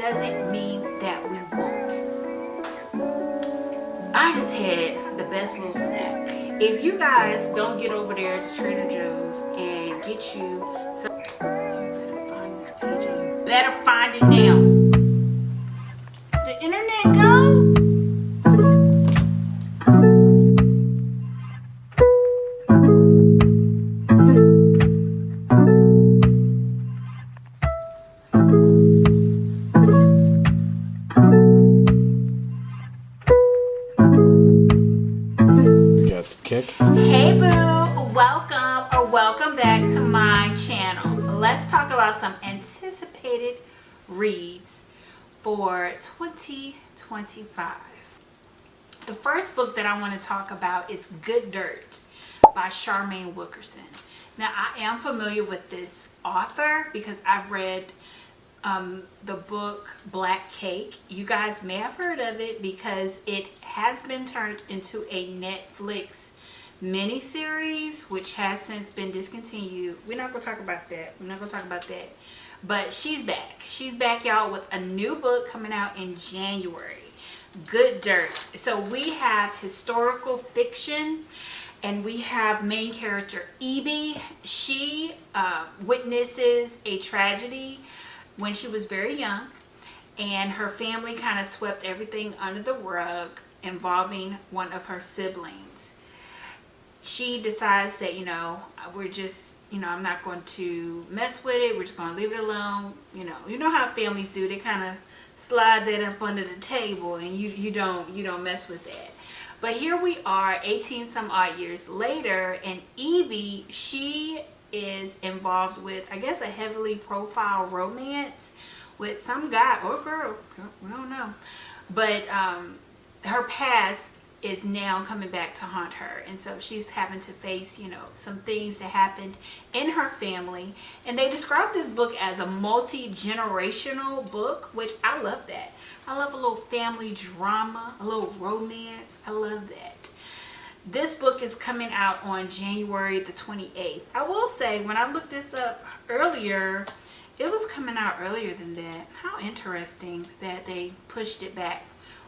doesn't mean that we won't. I just had the best little snack. If you guys don't get over there to Trader Joe's and get you some, you better find this page and you better find it now. The internet go? Hey boo, welcome back to my channel. Let's talk about some anticipated reads for 2025. The first book that I want to talk about is Good Dirt by Charmaine Wilkerson. Now I am familiar with this author because I've read the book Black Cake. You guys may have heard of it because it has been turned into a Netflix miniseries, which has since been discontinued. We're not gonna talk about that. But she's back, y'all, with a new book coming out in January. Good Dirt. So we have historical fiction, and we have main character Evie. She witnesses a tragedy when she was very young, and her family kind of swept everything under the rug involving one of her siblings. She decides that, I'm not going to mess with it. We're just going to leave it alone. You know how families do. They kind of slide that up under the table, and you don't mess with that. But here we are 18 some odd years later, and Evie, she is involved with, I guess, a heavily profile romance with some guy or girl, we don't know, but her past is now coming back to haunt her, and so she's having to face some things that happened in her family. And they describe this book as a multi-generational book, which I love that. I love a little family drama, a little romance. I love that. This book is coming out on January the 28th. I will say, when I looked this up earlier, it was coming out earlier than that. How interesting that they pushed it back.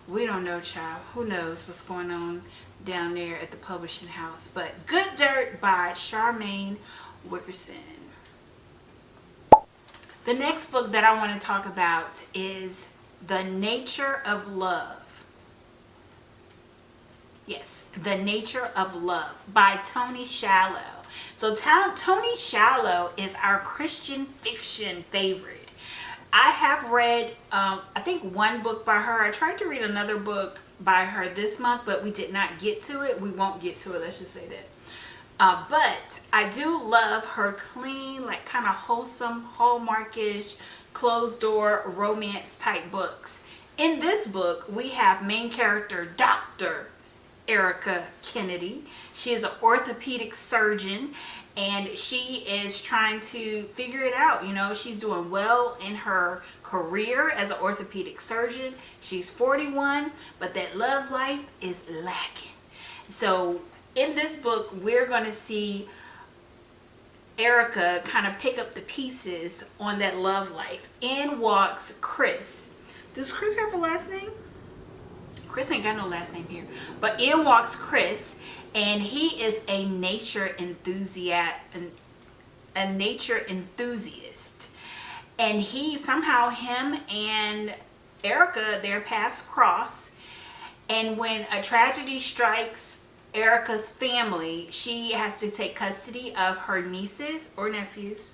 We don't know, child. Who knows what's going on down there at the publishing house. But Good Dirt by Charmaine Wilkerson. The next book that I want to talk about is The Nature of Love. Yes, The Nature of Love by Toni Shiloh. So Toni Shiloh is our Christian fiction favorite. I have read, I think, one book by her. I tried to read another book by her this month, but we did not get to it. We won't get to it, let's just say that. But I do love her clean, like kind of wholesome, Hallmarkish, closed door romance type books. In this book, we have main character Dr. Erica Kennedy. She is an orthopedic surgeon, and she is trying to figure it out. She's doing well in her career as an orthopedic surgeon. She's 41, but that love life is lacking. So in this book, we're going to see Erica kind of pick up the pieces on that love life. In walks Chris. Does Chris have a last name? Chris ain't got no last name here. But in walks Chris, and he is a nature enthusiast. And him and Erica, their paths cross. And when a tragedy strikes Erica's family, she has to take custody of her nieces or nephews.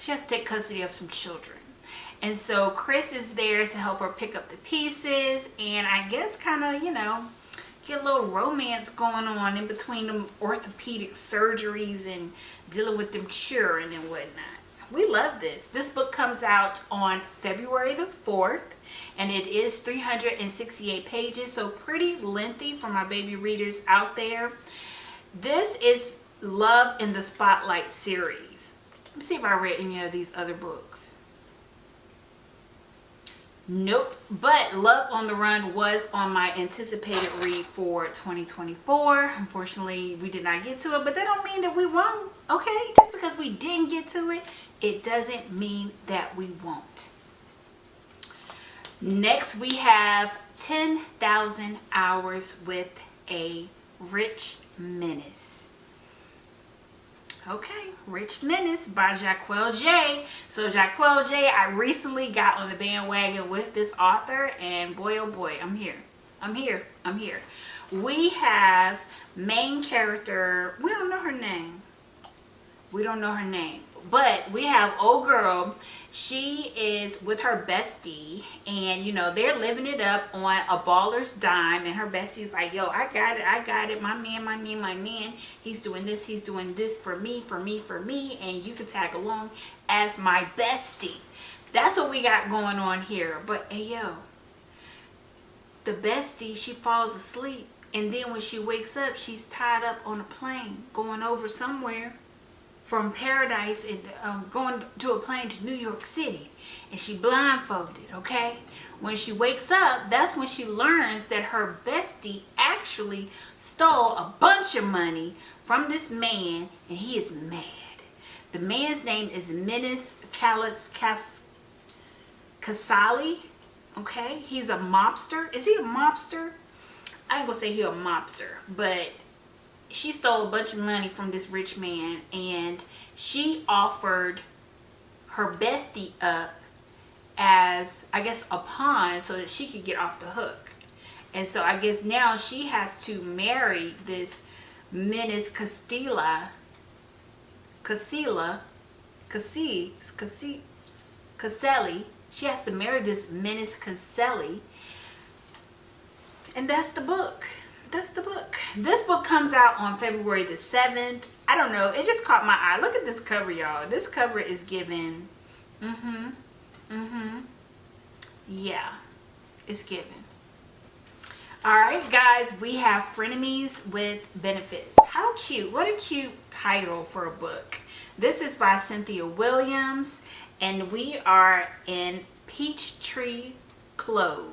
She has to take custody of some children. And so Chris is there to help her pick up the pieces, and I guess kind of, get a little romance going on in between them orthopedic surgeries and dealing with them children and whatnot. We love this. This book comes out on February the 4th, and it is 368 pages, so pretty lengthy for my baby readers out there. This is Love in the Spotlight series. Let me see if I read any of these other books. Nope. But Love on the Run was on my anticipated read for 2024. Unfortunately, we did not get to it, but that don't mean that we won't. Okay, just because we didn't get to it, it doesn't mean that we won't. Next, we have 10,000 Hours with a Rich Menace. Okay, Rich Menace by Jaquel J. So Jaquel J, I recently got on the bandwagon with this author, and boy oh boy, I'm here. We have main character, we don't know her name. But we have old girl. She is with her bestie, and you know, they're living it up on a baller's dime, and her bestie's like, yo, I got it, my man, he's doing this for me, and you can tag along as my bestie. That's what we got going on here. But hey, yo, the bestie, she falls asleep, and then when she wakes up, she's tied up on a plane going over somewhere from paradise and going to a plane to New York City, and she blindfolded. Okay, when she wakes up, that's when she learns that her bestie actually stole a bunch of money from this man, and he is mad. The man's name is Menace Casali. Okay, he's a mobster. Is he a mobster? I ain't gonna say he a mobster, but she stole a bunch of money from this rich man, and she offered her bestie up as, I guess, a pawn so that she could get off the hook. And so I guess now she has to marry this Menace Caselli. She has to marry this Menace Caselli. And that's the book. This book comes out on February the 7th. I don't know. It just caught my eye. Look at this cover, y'all. This cover is giving. Yeah. It's giving. Alright, guys. We have Frenemies with Benefits. How cute. What a cute title for a book. This is by Synithia Williams. And we are in Peachtree Cove.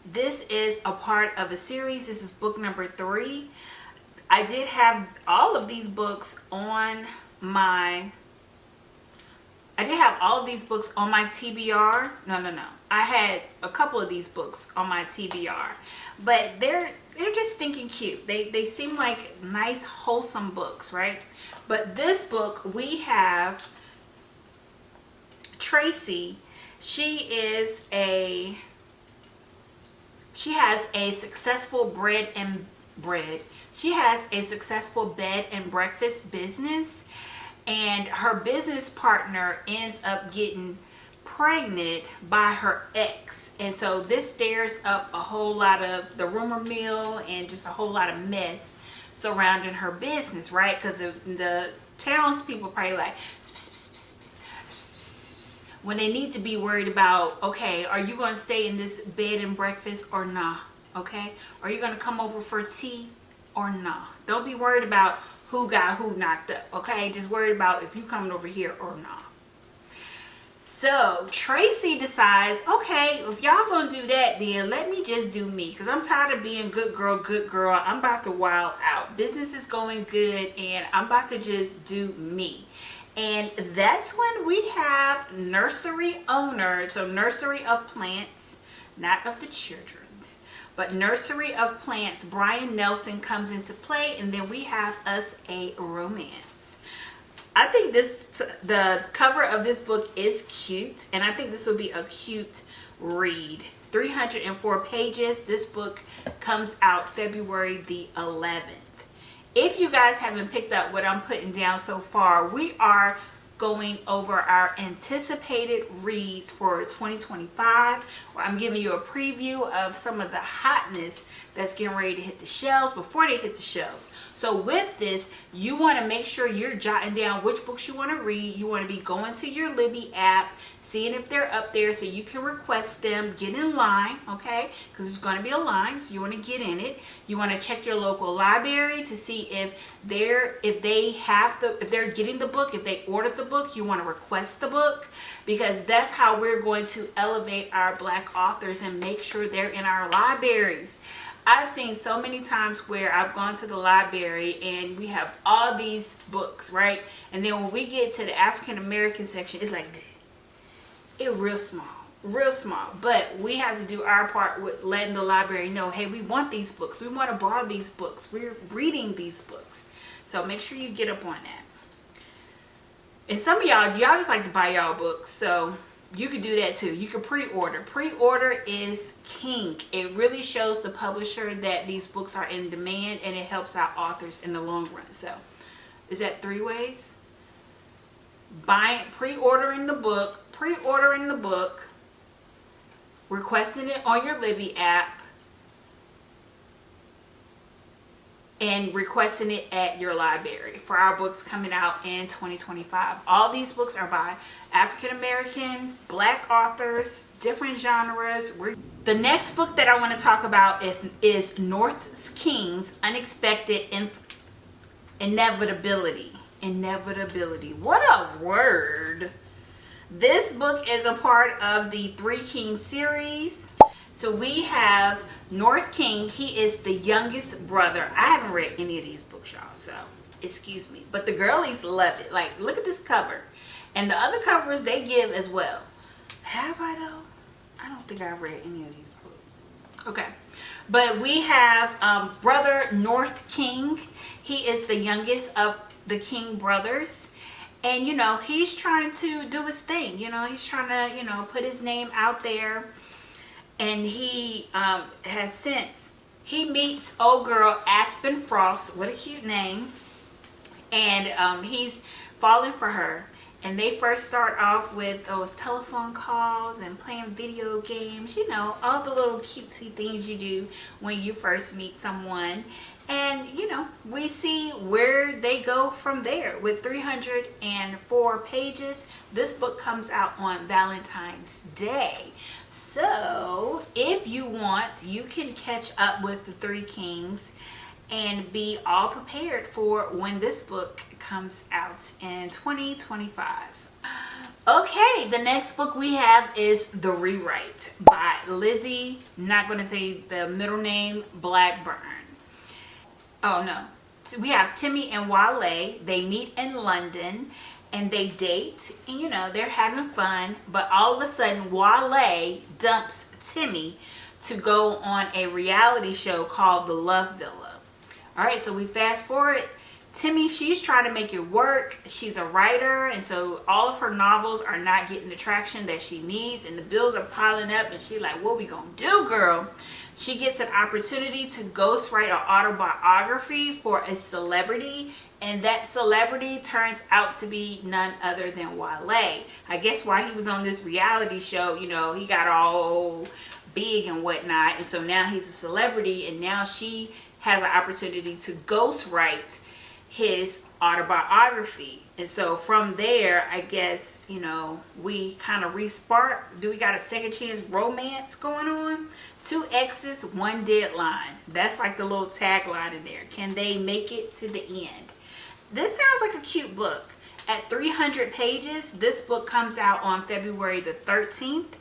This is a part of a series. This is book number 3. I did have all of these books on my TBR. No. I had a couple of these books on my TBR. But they're just stinking cute. They seem like nice, wholesome books, right? But this book, we have Tracy. She has a successful bed and breakfast business, and her business partner ends up getting pregnant by her ex, and so this stirs up a whole lot of the rumor mill and just a whole lot of mess surrounding her business, right? Because the townspeople probably like when they need to be worried about, okay, are you going to stay in this bed and breakfast or not? Okay, are you going to come over for tea or not? Don't be worried about who got who knocked up. Okay, just worried about if you coming over here or not. So Tracy decides, okay, if y'all gonna do that, then let me just do me, because I'm tired of being good girl. I'm about to wild out. Business is going good, and I'm about to just do me. And that's when we have nursery owner, so nursery of plants, not of the children's, but nursery of plants, Brian Nelson comes into play, and then we have us a romance. I think the cover of this book is cute, and I think this would be a cute read. 304 pages. This book comes out February the 11th. If you guys haven't picked up what I'm putting down so far, we are going over our anticipated reads for 2025, where I'm giving you a preview of some of the hotness that's getting ready to hit the shelves before they hit the shelves. So with this, you want to make sure you're jotting down which books you want to read. You want to be going to your Libby app, seeing if they're up there so you can request them. Get in line, okay? Because there's going to be a line, so you want to get in it. You want to check your local library to see if they're getting the book, if they ordered the book. You want to request the book, because that's how we're going to elevate our Black authors and make sure they're in our libraries. I've seen so many times where I've gone to the library and we have all these books, right? And then when we get to the African American section, it's like, it's real small. But we have to do our part with letting the library know, hey, we want these books. We want to borrow these books. We're reading these books. So make sure you get up on that. And some of y'all just like to buy y'all books. So you could do that too. You could pre-order. Pre-order is king. It really shows the publisher that these books are in demand, and it helps out authors in the long run. So is that 3 ways? Pre-ordering the book, requesting it on your Libby app, and requesting it at your library for our books coming out in 2025. All these books are by African American, Black authors, different genres. The next book that I want to talk about is North King's Unexpected Inevitability. Inevitability. What a word. This book is a part of the Three Kings series. So we have North King. He is the youngest brother. I haven't read any of these books, y'all, so excuse me. But the girlies love it. Like, look at this cover. And the other covers they give as well. Have I though? I don't think I've read any of these books. Okay. But we have brother North King. He is the youngest of the King brothers. And, you know, he's trying to do his thing. You know, he's trying to, you know, put his name out there. And he he meets old girl Aspen Frost. What a cute name. And he's falling for her. And they first start off with those telephone calls and playing video games. You know, all the little cutesy things you do when you first meet someone. And, you know, we see where they go from there. With 304 pages, this book comes out on Valentine's Day. So, if you want, you can catch up with the Three Kings and be all prepared for when this book comes out in 2025. Okay, the next book we have is The Rewrite by Lizzie, not going to say the middle name, Blackburn. Oh no, so we have Timmy and Wale. They meet in London and they date, and you know, they're having fun, but all of a sudden Wale dumps Timmy to go on a reality show called The Love Villa. All right, so we fast forward. Timmy, she's trying to make it work. She's a writer, and so all of her novels are not getting the traction that she needs, and the bills are piling up, and she's like, what we gonna do, girl? She gets an opportunity to ghostwrite an autobiography for a celebrity, and that celebrity turns out to be none other than Wale. I guess while he was on this reality show, you know, he got all big and whatnot, and so now he's a celebrity, and now she has an opportunity to ghostwrite his autobiography. And so from there, I guess, you know, we kind of re-spark. Do we got a second chance romance going on? 2 exes, 1 deadline. That's like the little tagline in there. Can they make it to the end? This sounds like a cute book. At 300 pages, this book comes out on February the 13th.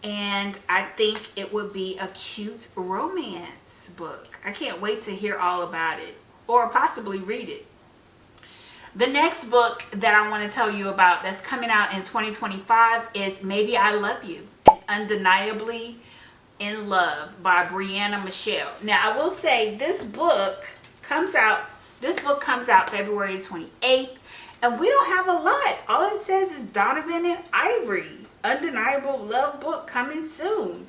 And I think it would be a cute romance book. I can't wait to hear all about it, or possibly read it. The next book that I want to tell you about that's coming out in 2025 is Maybe I Love You, Undeniably in Love by Brianna Michelle. Now, I will say this book comes out February 28th, and we don't have a lot. All it says is Donovan and Ivory, Undeniable Love book coming soon.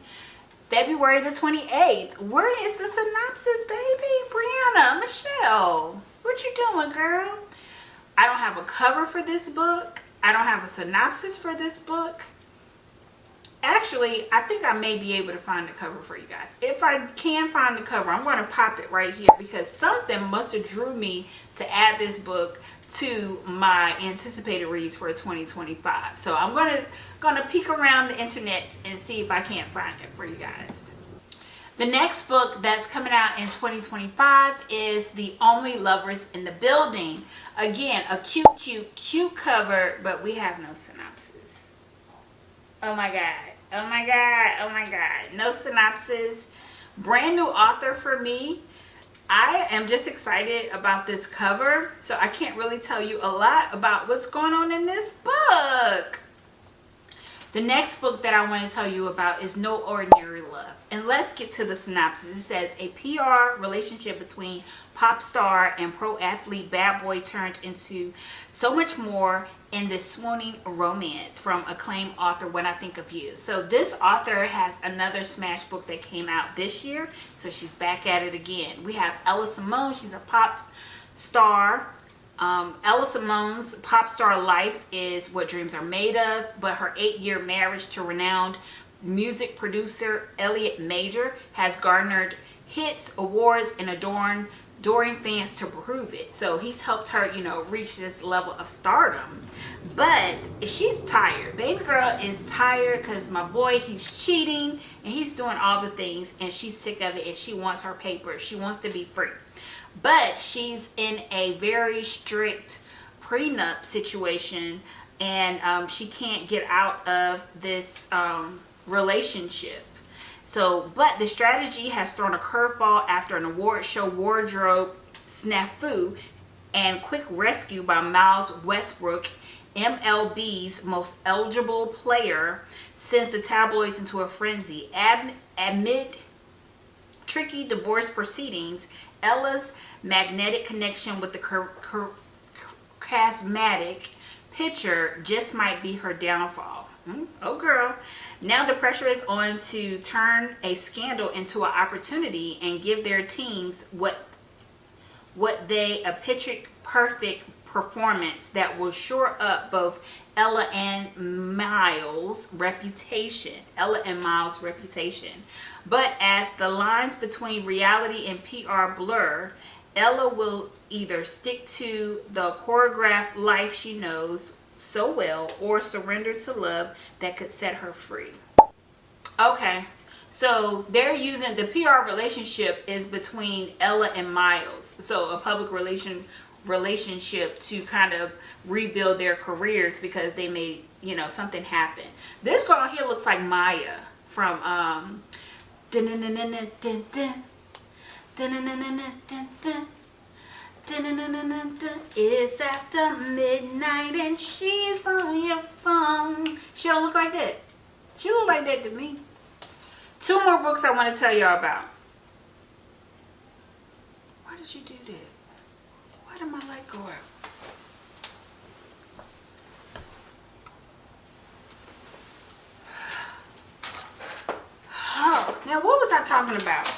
February the 28th. Where is the synopsis, baby? Brianna Michelle, what you doing, girl? I don't have a cover for this book. I don't have a synopsis for this book. Actually, I think I may be able to find the cover for you guys. If I can find the cover, I'm going to pop it right here, because something must have drew me to add this book to my anticipated reads for 2025. So I'm gonna peek around the internets and see if I can't find it for you guys. The next book that's coming out in 2025 is The Only Lovers in the Building. Again, a cute cover, but we have no synopsis. Oh my god. No synopsis. Brand new author for me. I am just excited about this cover, so I can't really tell you a lot about what's going on in this book. The next book that I want to tell you about is No Ordinary Love. And let's get to the synopsis. It says, a PR relationship between pop star and pro athlete bad boy turned into so much more in this swooning romance from acclaimed author When I Think of You. So this author has another smash book that came out this year. So she's back at it again. We have Ella Simone. She's a pop star. Ella Simone's pop star life is what dreams are made of, but her 8-year marriage to renowned music producer Elliot Major has garnered hits, awards, and adoring fans to prove it. So he's helped her, reach this level of stardom. But she's tired. Baby girl is tired because my boy, he's cheating and he's doing all the things, and she's sick of it, and she wants her paper. She wants to be free. But she's in a very strict prenup situation, and she can't get out of this relationship. So, but the strategy has thrown a curveball after an award show wardrobe snafu and quick rescue by Miles Westbrook, MLB's most eligible player, sends the tabloids into a frenzy. Amid tricky divorce proceedings, Ella's magnetic connection with the charismatic pitcher just might be her downfall. Oh girl. Now the pressure is on to turn a scandal into an opportunity and give their teams a picture-perfect performance that will shore up both Ella and Miles' reputation. But as the lines between reality and PR blur, Ella will either stick to the choreographed life she knows so well or surrender to love that could set her free. Okay, so they're using the PR relationship is between Ella and Miles. So a public relationship to kind of rebuild their careers because they made, something happen. This girl here looks like Myah from it's after midnight and she's on your phone. She don't look like that. She look like that to me. 2 more books I want to tell y'all about. Why did you do that? Why did my light go out? Oh, now what was I talking about?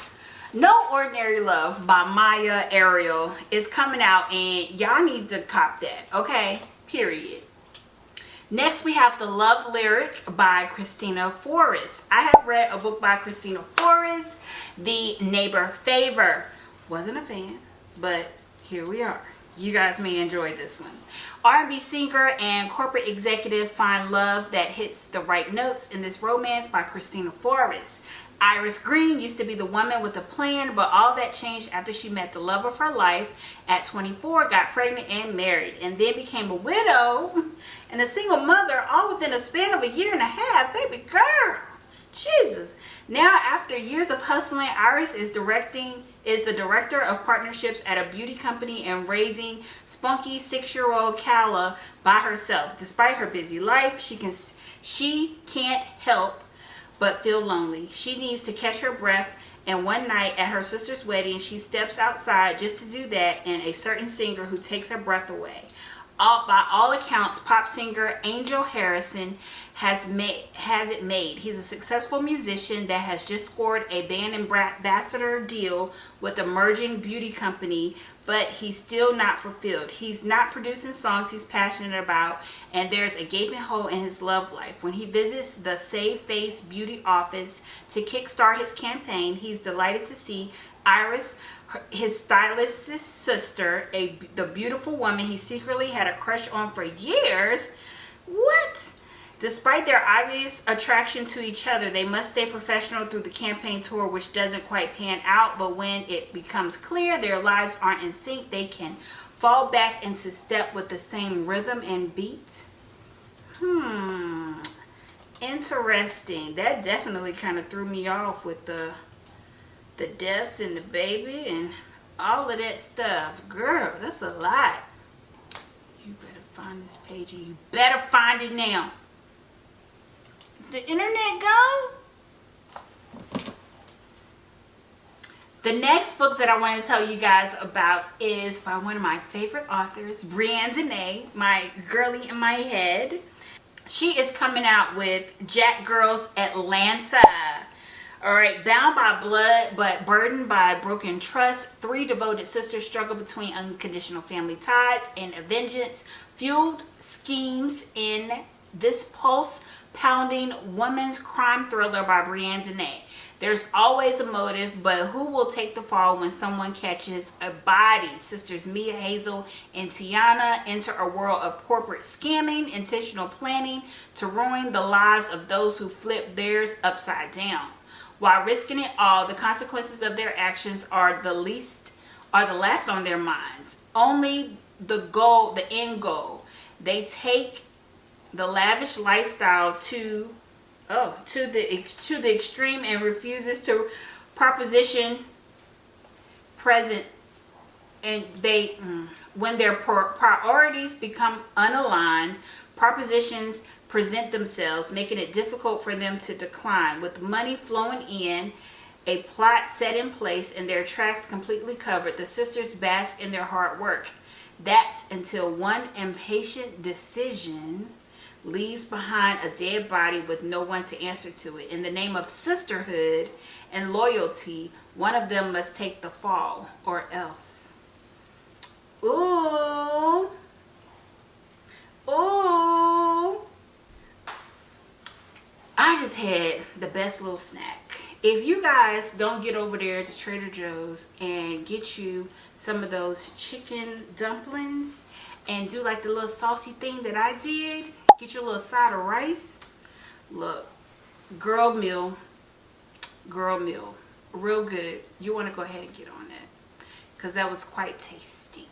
No Ordinary Love by Myah Ariel is coming out, and y'all need to cop that, okay? Period. Next, we have The Love Lyric by Kristina Forrest. I have read a book by Kristina Forrest, The Neighbor Favor. Wasn't a fan, but here we are. You guys may enjoy this one. R&B singer and corporate executive find love that hits the right notes in this romance by Kristina Forrest. Iris Green used to be the woman with a plan, but all that changed after she met the love of her life at 24, got pregnant and married, and then became a widow and a single mother all within a span of a year and a half. Baby girl, Jesus. Now, after years of hustling, Iris is the director of partnerships at a beauty company and raising spunky 6-year-old Kala by herself. Despite her busy life, she can't help but feel lonely. She needs to catch her breath, and one night at her sister's wedding, she steps outside just to do that, and a certain singer who takes her breath away. By all accounts, pop singer Angel Harrison has it made. He's a successful musician that has just scored a band ambassador deal with a emerging beauty company, but he's still not fulfilled. He's not producing songs he's passionate about, and there's a gaping hole in his love life. When he visits the Save Face beauty office to kickstart his campaign, he's delighted to see Iris, his stylist's sister, the beautiful woman he secretly had a crush on for years. What? Despite their obvious attraction to each other, they must stay professional through the campaign tour, which doesn't quite pan out. But when it becomes clear their lives aren't in sync, they can fall back into step with the same rhythm and beat. Interesting. That definitely kind of threw me off with the deaths and the baby and all of that stuff. Girl, that's a lot. You better find this page and you better find it now. Is the internet gone? The next book that I want to tell you guys about is by one of my favorite authors, Briann Danae, my girly in my head. She is coming out with Jack Girls Atlanta. All right, bound by blood but burdened by broken trust, three devoted sisters struggle between unconditional family ties and vengeance-fueled schemes in this pulse-pounding women's crime thriller by Briann Danae. There's always a motive, but who will take the fall when someone catches a body? Sisters Mia, Hazel, and Tiana enter a world of corporate scamming, intentional planning to ruin the lives of those who flip theirs upside down. While risking it all, the consequences of their actions are the last on their minds. Only the end goal. They take the lavish lifestyle to the extreme and refuses to proposition present, and when their priorities become unaligned, propositions present themselves, making it difficult for them to decline. With money flowing in, a plot set in place, and their tracks completely covered, the sisters bask in their hard work. That's until one impatient decision leaves behind a dead body with no one to answer to it. In the name of sisterhood and loyalty, one of them must take the fall, or else. Ooh. Ooh. I just had the best little snack. If you guys don't get over there to Trader Joe's and get you some of those chicken dumplings and do like the little saucy thing that I did, get your little side of rice. Look, girl meal, real good. You want to go ahead and get on that because that was quite tasty.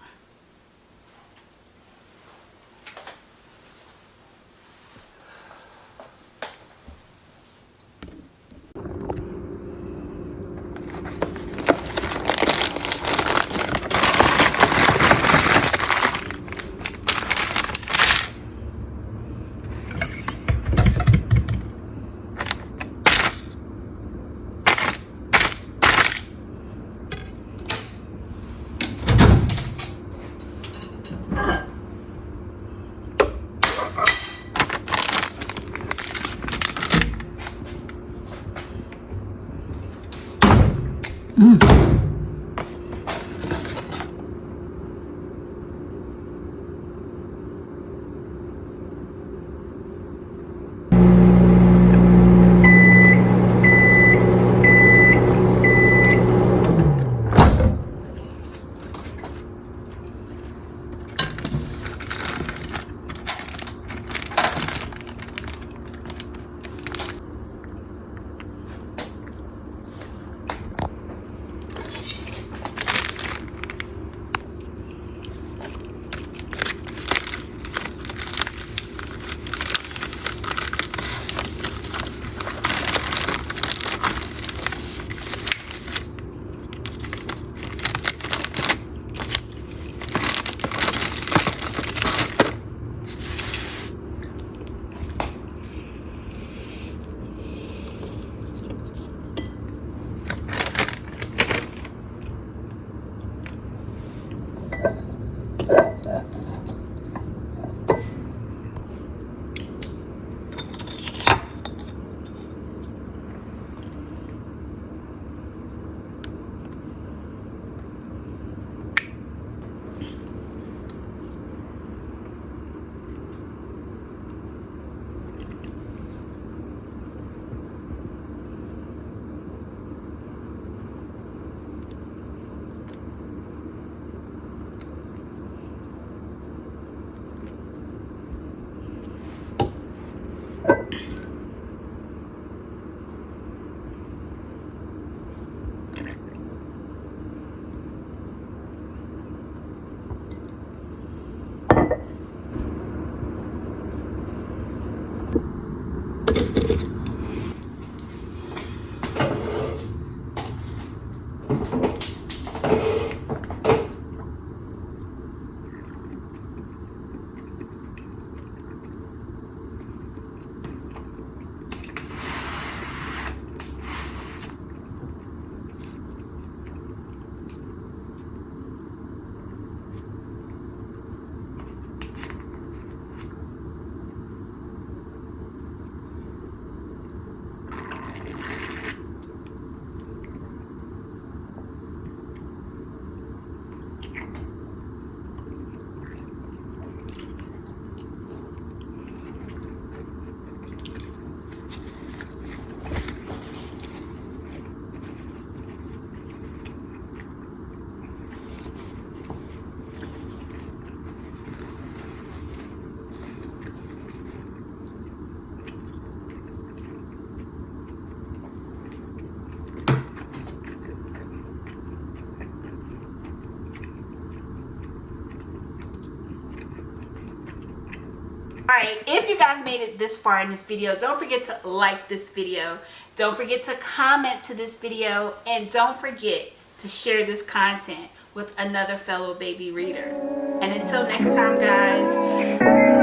Alright, if you guys made it this far in this video, don't forget to like this video. Don't forget to comment to this video. And don't forget to share this content with another fellow baby reader. And until next time, guys,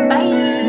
bye!